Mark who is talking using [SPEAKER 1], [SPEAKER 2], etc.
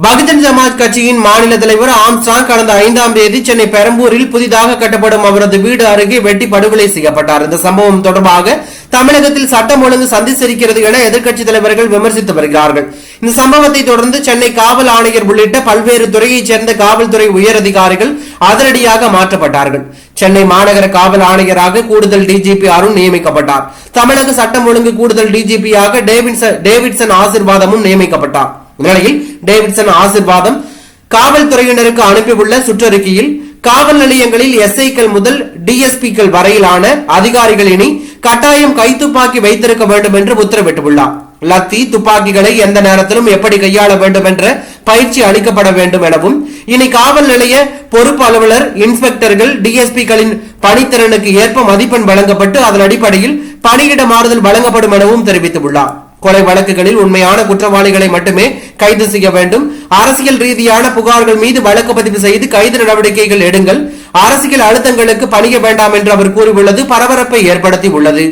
[SPEAKER 1] பகுஜன் சமாஜ் கட்சியின் மாநில தலைவர் ஆம்ஸ்ட்ராங் கடந்த 5ஆம் தேதி சென்னை பெரம்பூரில் புதிதாக கட்டப்படும் அவரது வீடு அருகே வெட்டி படுகொலை செய்யப்பட்டார். இந்த சம்பவம் தொடர்பாக தமிழகத்தில் சட்டம் ஒழுங்கு சந்தித்திருக்கிறது என எதிர்க்கட்சித் தலைவர்கள் விமர்சித்து வருகிறார்கள். இந்த சம்பவத்தை தொடர்ந்து சென்னை காவல் ஆணையர் உள்ளிட்ட பல்வேறு துறையைச் சேர்ந்த காவல்துறை உயரதிகாரிகள் அதிரடியாக மாற்றப்பட்டார்கள். சென்னை மாநகர காவல் ஆணையராக கூடுதல் டிஜிபி அருண் நியமிக்கப்பட்டார். தமிழக சட்டம் ஒழுங்கு கூடுதல் டிஜிபியாக டேவிட்சன் ஆசிர்வாதமும் நியமிக்கப்பட்டார். இந்நிலையில் டேவிட்சன் ஆசிர்வாதம் காவல்துறையினருக்கு அனுப்பியுள்ள சுற்றறிக்கையில் காவல் நிலையங்களில் எஸ்ஐக்கள் முதல் டிஎஸ்பிக்கள் வரையிலான அதிகாரிகள் இனி கட்டாயம் கைத்துப்பாக்கி வைத்திருக்க வேண்டும் என்று உத்தரவிட்டுள்ளார். லத்தி துப்பாக்கிகளை எந்த நேரத்திலும் எப்படி கையாள வேண்டும் என்ற பயிற்சி அளிக்கப்பட வேண்டும் எனவும் இனி காவல் நிலைய பொறுப்பு அலுவலர் இன்ஸ்பெக்டர்கள் டிஎஸ்பிக்களின் பணித்திறனுக்கு ஏற்ப மதிப்பெண் வழங்கப்பட்டு அதன் அடிப்படையில் பணியிட மாறுதல் வழங்கப்படும் எனவும் தெரிவித்துள்ளார். கொலை வழக்குகளில் உண்மையான குற்றவாளிகளை மட்டுமே கைது செய்ய வேண்டும். அரசியல் ரீதியான புகார்கள் மீது வழக்கு பதிவு செய்து கைது நடவடிக்கைகள் எடுங்கள். அரசியல் அழுத்தங்களுக்கு பணிய வேண்டாம் என்று அவர் கூறியுள்ளது பரபரப்பை ஏற்படுத்தி உள்ளது.